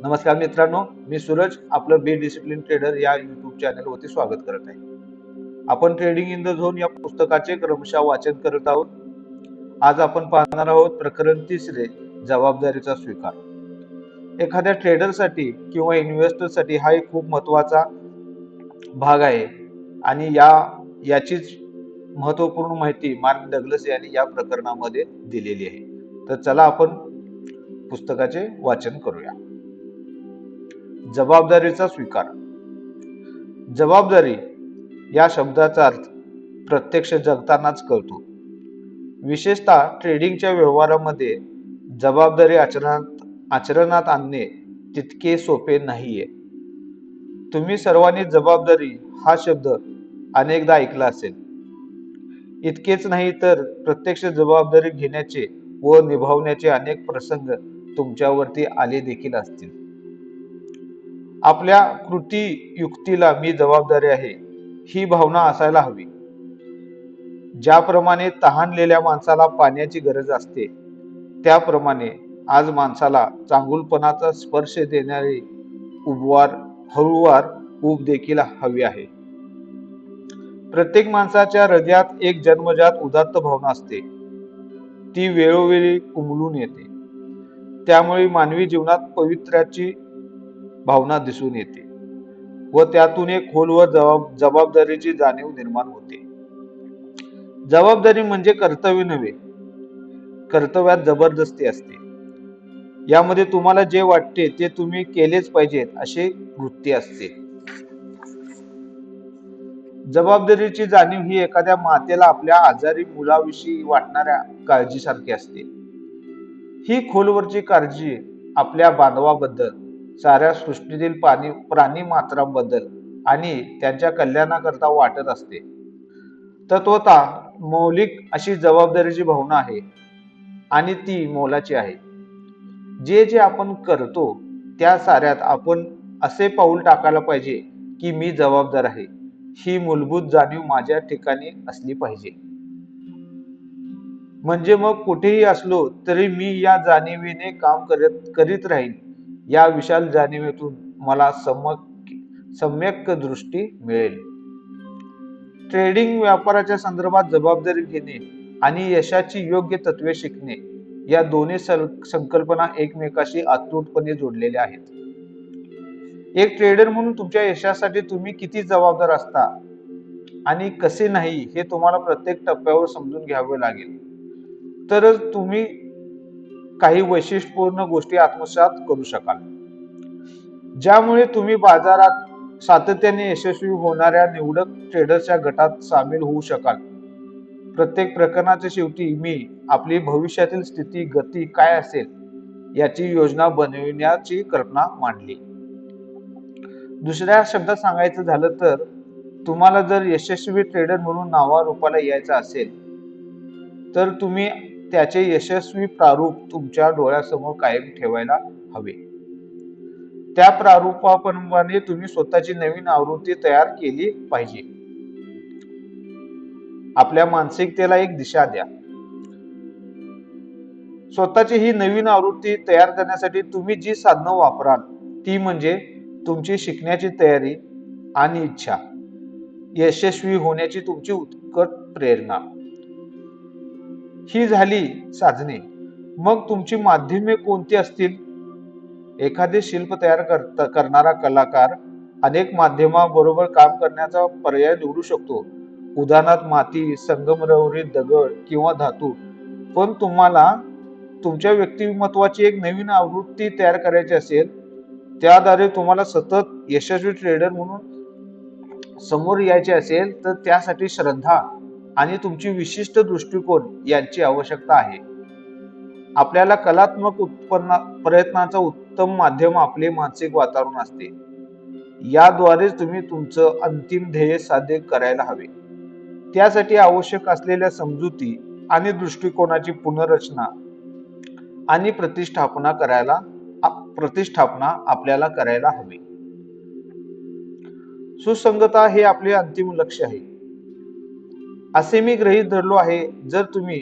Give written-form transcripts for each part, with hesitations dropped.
नमस्कार मित्रांनो, मी सूरज आपलं बी डिसिप्लिन ट्रेडर या युट्यूब चॅनलवरती स्वागत करत आहे. आपण ट्रेडिंग इन द झोन या पुस्तकाचे क्रमशः वाचन करत आहोत. आज आपण पाहणार आहोत प्रकरण 3, जबाबदारीचा स्वीकार. एखाद्या ट्रेडरसाठी किंवा इन्व्हेस्टरसाठी हा एक खूप महत्वाचा भाग आहे आणि याचीच महत्वपूर्ण माहिती मार्क डग्लस यांनी या प्रकरणामध्ये दिलेली आहे. तर चला आपण पुस्तकाचे वाचन करूया. जबाबदारीचा स्वीकार. जबाबदारी या शब्दाचा अर्थ प्रत्यक्ष जगतानाच कळतो. विशेषतः ट्रेडिंगच्या व्यवहारामध्ये जबाबदारी आचरणात आणणे तितके सोपे नाहीये. तुम्ही सर्वांनी जबाबदारी हा शब्द अनेकदा ऐकला असेल. इतकेच नाही तर प्रत्यक्ष जबाबदारी घेण्याचे व निभावण्याचे अनेक प्रसंग तुमच्यावरती आले देखील असतील. आपल्या कृती युक्तीला मी जबाबदारी आहे ही भावना असायला हवी. ज्याप्रमाणे तहानलेल्या माणसाला पाण्याची गरज असते, त्याप्रमाणे आज माणसाला चांगुलपणाचा स्पर्श देणारे हळूवार ऊब देखील हवी आहे. प्रत्येक माणसाच्या हृदयात एक जन्मजात उदात्त भावना असते. ती वेळोवेळी उमलून येते. त्यामुळे मानवी जीवनात पवित्र्याची भावना दिसून येते व त्यातून एक खोलवर जबाबदारीची जाणीव निर्माण होते. जबाबदारी म्हणजे कर्तव्य नव्हे, कर्तव्यात जबरदस्ती असते. यामध्ये तुम्हाला जे वाटते ते तुम्ही केलेच पाहिजेत असे वृत्ती असते. जबाबदारीची जाणीव ही एखाद्या मातेला आपल्या आजारी मुलाविषयी वाटणाऱ्या काळजीसारखी असते. ही खोलवरची काळजी आपल्या बांधवाबद्दल, साऱ्या सृष्टीतील प्राणी मात्रांबद्दल आणि त्यांच्या कल्याणाकरता वाटत असते. तत्वतः मौलिक अशी जबाबदारीची भावना आहे आणि ती मोलाची आहे. जे जे आपण करतो त्या साऱ्यात आपण असे पाऊल टाकायला पाहिजे की मी जबाबदार आहे. ही मूलभूत जाणीव माझ्या ठिकाणी असली पाहिजे. म्हणजे मग कुठेही असलो तरी मी या जाणीवेने काम करीत राहील. या विशाल जाणीवेतून मला सम्यक दृष्टी मिळेल. ट्रेडिंग व्यापाराच्या संदर्भात जबाबदारी घेणे आणि यशाची योग्य तत्वे शिकणे या दोन्ही संकल्पना एकमेकाशी अतूटपणे जोडलेल्या आहेत. एक ट्रेडर म्हणून तुमच्या यशासाठी तुम्ही किती जबाबदार असता आणि कसे नाही हे तुम्हाला प्रत्येक टप्प्यावर समजून घ्यावे लागेल. तरच तुम्ही काही वैशिष्ट्यपूर्ण गोष्टी आत्मसात करू शकाल, ज्यामुळे तुम्ही बाजारात सातत्याने यशस्वी होणाऱ्या निवडक ट्रेडर्सच्या गटात सामील होऊ शकाल. प्रत्येक प्रकरणाच्या शेवटी मी आपली भविष्यातील स्थिती गती काय असेल याची योजना बनविण्याची कल्पना मांडली. दुसऱ्या शब्दात सांगायचं झालं तर तुम्हाला जर यशस्वी ट्रेडर म्हणून नावारूपाला यायचं असेल तर तुम्ही त्याचे यशस्वी प्रारूप तुमच्या डोळ्यासमोर कायम ठेवायला हवे. त्या प्रारूपाप्रमाणे तुम्ही स्वतःची नवीन आवृत्ती तयार केली पाहिजे. आपल्या मानसिकतेला एक दिशा द्या. स्वतःची ही नवीन आवृत्ती तयार करण्यासाठी तुम्ही जी साधनं वापराल ती म्हणजे तुमची शिकण्याची तयारी आणि इच्छा, यशस्वी होण्याची तुमची उत्कट प्रेरणा. ही झाली साधने. मग तुमची माध्यमे कोणती असतील? एखादे शिल्प तयार करणारा कलाकार अनेक माध्यमाबरोबर काम करण्याचा पर्याय निवडू शकतो. उदाहरणार्थ माती, संगमरवरी, दगड किंवा धातू. पण तुम्हाला तुमच्या व्यक्तिमत्वाची एक नवीन आवृत्ती तयार करायची असेल, त्याद्वारे तुम्हाला सतत यशस्वी ट्रेडर म्हणून समोर यायचे असेल तर त्यासाठी श्रद्धा आणि तुमची विशिष्ट दृष्टिकोन यांची आवश्यकता आहे. आपल्याला कलात्मक प्रयत्नाचं उत्तम माध्यम आपले मानसिक वातावरण असते. याद्वारेच तुम्ही तुमचं अंतिम ध्येय साध्य करायला हवे. त्यासाठी आवश्यक असलेल्या समजुती आणि दृष्टिकोनाची पुनर्रचना आणि प्रतिष्ठापना आपल्याला करायला हवी. सुसंगता हे आपले अंतिम लक्ष्य आहे असे मी गृहीत धरलो आहे. जर तुम्ही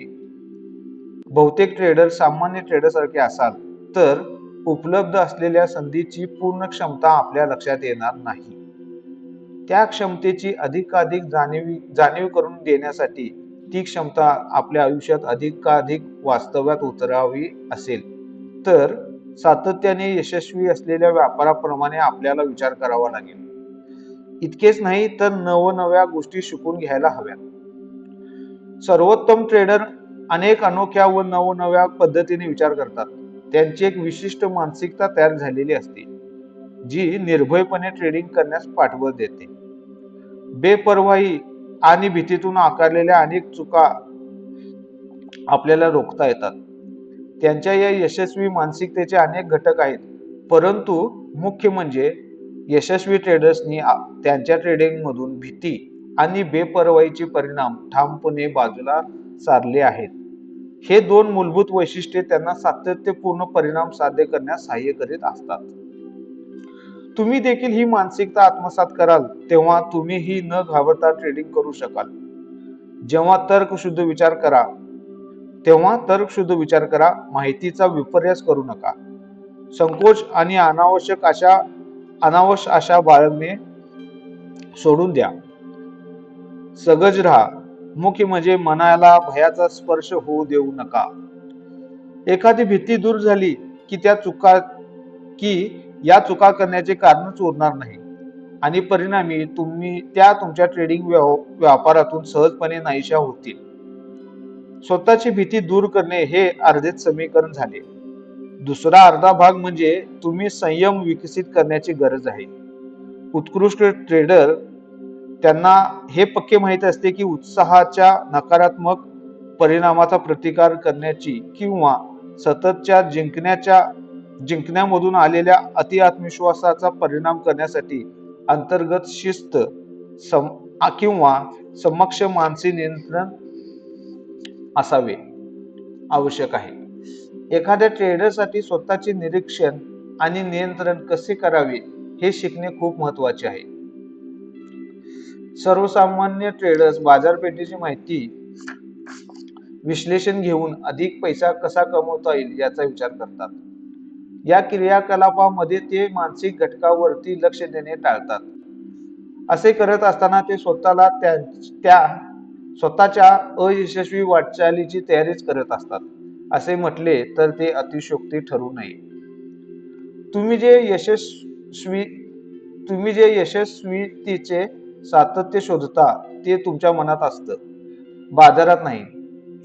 बहुतेक ट्रेडर सामान्य ट्रेडर सारखे असाल तर उपलब्ध असलेल्या संधीची पूर्ण क्षमता आपल्या लक्षात येणार नाही. त्या क्षमतेची अधिकाधिक जाणीव करून देण्यासाठी ती क्षमता आपल्या आयुष्यात अधिकाधिक वास्तव्यात उतरावी असेल तर सातत्याने यशस्वी असलेल्या व्यापाराप्रमाणे आपल्याला विचार करावा लागेल. इतकेच नाही तर नवनव्या गोष्टी शिकून घ्यायला हव्यात. सर्वोत्तम ट्रेडर अनेक अनोख्या व नवनव्या पद्धतीने विचार करतात. त्यांची एक विशिष्ट मानसिकता तयार झालेली असते जी निर्भयपणे ट्रेडिंग करण्यास पाठबळ देते. बेपर्वाई आणि भीतीतून आकारलेल्या अनेक चुका आपल्याला रोखता येतात. त्यांच्या या यशस्वी मानसिकतेचे अनेक घटक आहेत, परंतु मुख्य म्हणजे यशस्वी ट्रेडर्सनी त्यांच्या ट्रेडिंग मधून भीती आणि बेपर्वाईचे परिणाम ठामपणे बाजूला सारले आहेत. हे दोन मूलभूत वैशिष्ट्ये त्यांना सातत्यपूर्ण परिणाम साध्य करण्यास सहाय्य करीत असतात. तुम्ही देखील ही मानसिकता आत्मसात कराल तेव्हा तुम्हीही न घाबरता ट्रेडिंग करू शकाल. जेव्हा तर्कशुद्ध विचार करा, माहितीचा विपर्यास करू नका. संकोच आणि अनावश्यक आशा बाळगणे सोडून द्या. सहज राहा. मुख्य म्हणजे मनाला भयाचा स्पर्श होऊ देऊ नका. एखादी भीती दूर झाली की या चुका करण्याचे कारणच उरणार नाही आणि परिणामी तुमच्या ट्रेडिंग व्यापारातून सहजपणे नाहीशा होतील. स्वतःची भीती दूर करणे हे अर्धेच समीकरण झाले. दुसरा अर्धा भाग म्हणजे तुम्ही संयम विकसित करण्याची गरज आहे. उत्कृष्ट ट्रेडर त्यांना हे पक्के माहित असते की उत्साहाच्या नकारात्मक परिणामाचा प्रतिकार करण्याची किंवा सततच्या जिंकण्यामधून आलेल्या अतिआत्मविश्वासाचा परिणाम करण्यासाठी अंतर्गत शिस्त किंवा समक्ष मानसिक नियंत्रण असावे आवश्यक आहे. एखाद्या ट्रेडरसाठी स्वतःचे निरीक्षण आणि नियंत्रण कसे करावे हे शिकणे खूप महत्वाचे आहे. सर्वसामान्य ट्रेडर्स बाजारपेठेची माहिती विश्लेषण घेऊन अधिक पैसा कसा कमवता येईल याचा विचार करतात. या क्रियाकलापामध्ये ते मानसिक घटकावरती लक्ष देणे टाळतात. असे करत असताना ते स्वतःच्या अयशस्वी वाटचालीची तयारीच करत असतात. असे म्हटले तर ते अतिशयोक्ती ठरू नये. तुम्ही जे यशस्वीतेचे सातत्य शोधता ते तुमच्या मनात असतं, बाजारात नाही.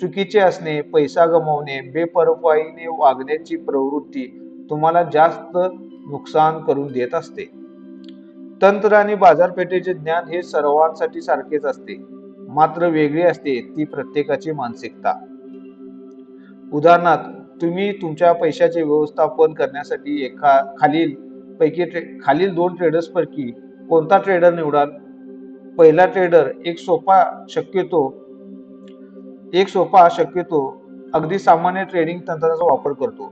चुकीचे असणे, पैसा गमावणे, बेपर्वाईने वागण्याची प्रवृत्ती तुम्हाला जास्त नुकसान करून देत असते. तंत्र आणि बाजारपेठेचे ज्ञान हे सर्वांसाठी सारखेच असते, मात्र वेगळी असते ती प्रत्येकाची मानसिकता. उदाहरणार्थ, तुम्ही तुमच्या पैशाचे व्यवस्थापन करण्यासाठी खालील दोन ट्रेडर्स पैकी कोणता ट्रेडर निवडाल? पहिला ट्रेडर एक सोपा शक्यतो अगदी सामान्य ट्रेडिंग तंत्राचा वापर करतो,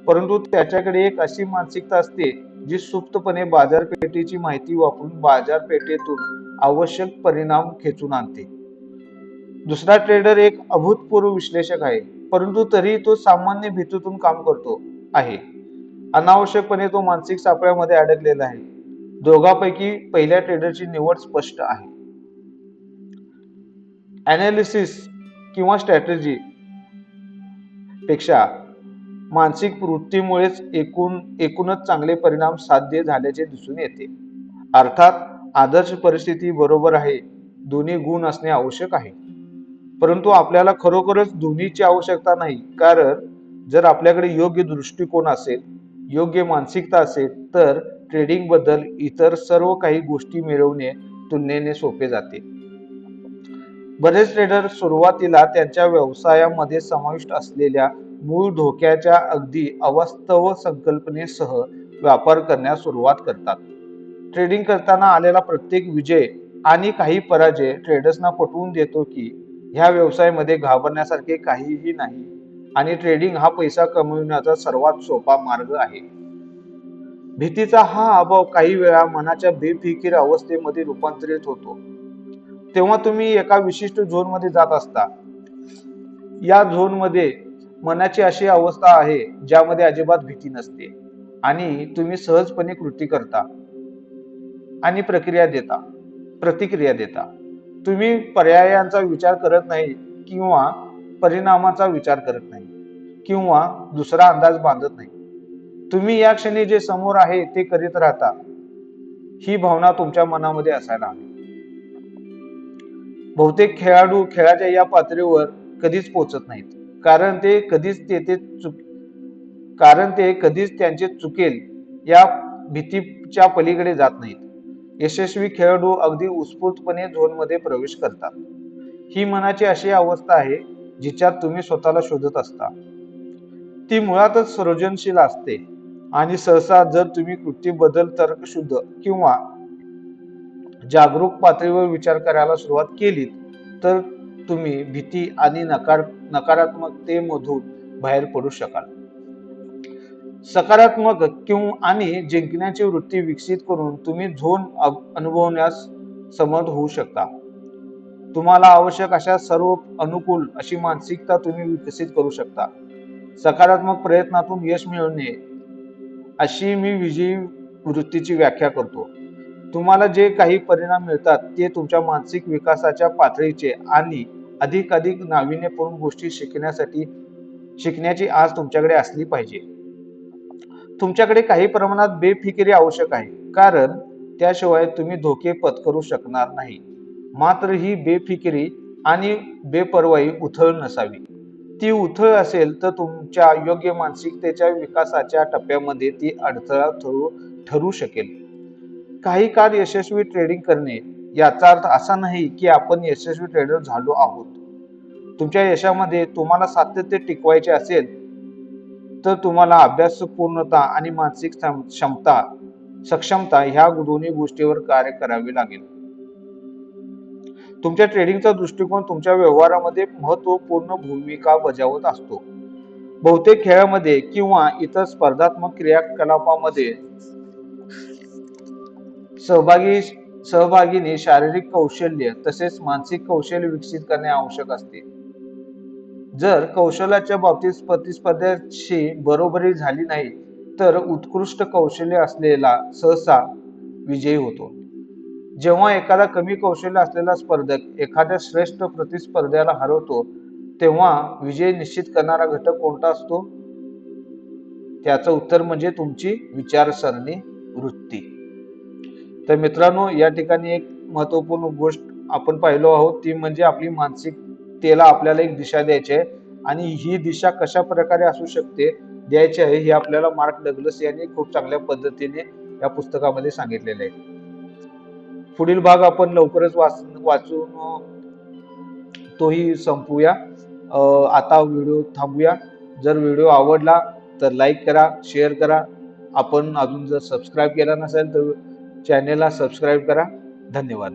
परंतु त्याच्याकडे एक अशी मानसिकता असते जी सुप्तपणे बाजारपेठेची माहिती वापरून बाजारपेठेतून आवश्यक परिणाम खेचून आणते. दुसरा ट्रेडर एक अभूतपूर्व विश्लेषक आहे, परंतु तरीही तो सामान्य भीतीतून काम करतो आहे. अनावश्यकपणे तो मानसिक सापळ्यामध्ये अडकलेला आहे. दोघांपैकी पहिल्या ट्रेडरची निवड स्पष्ट आहे. अनालिसिस किंवा स्ट्रॅटेजी पेक्षा मानसिक वृत्तीमुळेच एकूणच चांगले परिणाम साध्य झाल्याचे दिसून येते. अर्थात आदर्श परिस्थिती बरोबर आहे, दोन्ही गुण असणे आवश्यक आहे, परंतु आपल्याला खरोखरच दोन्हीची आवश्यकता नाही. कारण जर आपल्याकडे योग्य दृष्टिकोन असेल, योग्य मानसिकता असेल तर ट्रेडिंग बद्दल इतर सर्व काही गोष्टी मिळवणे तुलनेने सोपे जाते. बरेच ट्रेडर सुरुवातीला त्यांच्या व्यवसायामध्ये समाविष्ट असलेल्या मूळ धोक्याच्या अगदी अवास्तव संकल्पनेसह व्यापार करण्यास सुरुवात करतात. ट्रेडिंग करताना आलेला प्रत्येक विजय आणि काही पराजय ट्रेडर्सना पटवून देतो की ह्या व्यवसायामध्ये घाबरण्यासारखे काहीही नाही आणि ट्रेडिंग हा पैसा कमविण्याचा सर्वात सोपा मार्ग आहे. भीतीचा हा अभाव काही वेळा मनाच्या बेफिकीर अवस्थेमध्ये रूपांतरित होतो. तेव्हा तुम्ही एका विशिष्ट झोनमध्ये जात असता. या झोनमध्ये मनाची अशी अवस्था आहे ज्यामध्ये अजिबात भीती नसते. आणि तुम्ही सहजपणे कृती करता आणि प्रतिक्रिया देता. तुम्ही पर्यायांचा विचार करत नाही किंवा परिणामाचा विचार करत नाही किंवा दुसरा अंदाज बांधत नाही. तुम्ही या क्षणी जे समोर आहे ते करीत राहता. ही भावना तुमच्या मनामध्ये असायला हवी. बहुतेक खेळाडू खेळाच्या या पातळीवर कधीच पोहोचत नाहीत, कारण ते कधीच तेथे चुक कारण ते कधीच त्यांचे चुकेल या भीतीच्या पलीकडे जात नाहीत. यशस्वी खेळाडू अगदी उत्स्फूर्तपणे झोनमध्ये प्रवेश करतात. ही मनाची अशी अवस्था आहे जिच्यात तुम्ही स्वतःला शोधत असता. ती मुळातच सृजनशील असते आणि सहसा जर तुम्ही कृती बदल तर्कशुद्ध किंवा जागरूक पातळीवर विचार करायला सुरुवात केलीत तर तुम्ही भीती आणि नकारात्मकतेमधून बाहेर पडू शकाल. सकारात्मक किंवा आणि जिंकण्याची वृत्ती विकसित करून तुम्ही झोन अनुभवण्यास समर्थ होऊ शकता. तुम्हाला आवश्यक अशा सर्व अनुकूल अशी मानसिकता तुम्ही विकसित करू शकता. सकारात्मक प्रयत्नातून यश मिळवणे अशी मी विजयी वृत्तीची व्याख्या करतो. तुम्हाला जे काही परिणाम मिळतात ते तुमच्या मानसिक विकासाच्या पातळीचे आणि अधिक नाविन्यपूर्ण गोष्टी शिकण्याची आज तुमच्याकडे असली पाहिजे. तुमच्याकडे काही प्रमाणात बेफिकिरी आवश्यक आहे, कारण त्याशिवाय तुम्ही धोके पत्करू शकणार नाही. मात्र ही बेफिकिरी आणि बेपर्वाई उथळ नसावी. ती उथळ असेल तर तुमच्या योग्य मानसिकतेच्या विकासाच्या टप्प्यामध्ये ती अडथळा ठरू शकेल. काही काळ यशस्वी ट्रेडिंग करणे याचा अर्थ असा नाही की आपण यशस्वी ट्रेडर झालो आहोत. तुमच्या यशामध्ये तुम्हाला सातत्य टिकवायचे असेल तर तुम्हाला अभ्यासपूर्णता आणि मानसिक सक्षमता ह्या दोन्ही गोष्टीवर कार्य करावे लागेल. तुमच्या ट्रेडिंगचा दृष्टिकोन तुमच्या व्यवहारामध्ये महत्त्वपूर्ण भूमिका बजावत असतो. बहुतेक खेळामध्ये किंवा इतर स्पर्धात्मक क्रियाकलापामध्ये सहभागीने शारीरिक कौशल्य तसेच मानसिक कौशल्य विकसित करणे आवश्यक असते. जर कौशल्याच्या बाबतीत प्रतिस्पर्ध्याशी बरोबरी झाली नाही तर उत्कृष्ट कौशल्य असलेला सहसा विजयी होतो. जेव्हा एखादा कमी कौशल्य असलेला स्पर्धक एखाद्या श्रेष्ठ प्रतिस्पर्ध्याला हरवतो तेव्हा विजय निश्चित करणारा घटक कोणता असतो? त्याचं उत्तर म्हणजे तुमची विचारसरणी, वृत्ती. तर मित्रांनो, या ठिकाणी एक महत्वपूर्ण गोष्ट आपण पाहिलो आहोत, ती म्हणजे आपली मानसिकतेला आपल्याला एक दिशा द्यायची आहे आणि ही दिशा कशा प्रकारे असू शकते द्यायची आहे हे आपल्याला मार्क डग्लस यांनी खूप चांगल्या पद्धतीने या पुस्तकामध्ये सांगितलेले आहे. पुढील भाग आपण लवकरच वाचून तोही संपवूया. आता व्हिडिओ थांबूया. जर व्हिडिओ आवडला तर लाईक करा, शेअर करा. आपण अजून जर सबस्क्राईब केला नसेल तर चॅनेलला सबस्क्राईब करा. धन्यवाद.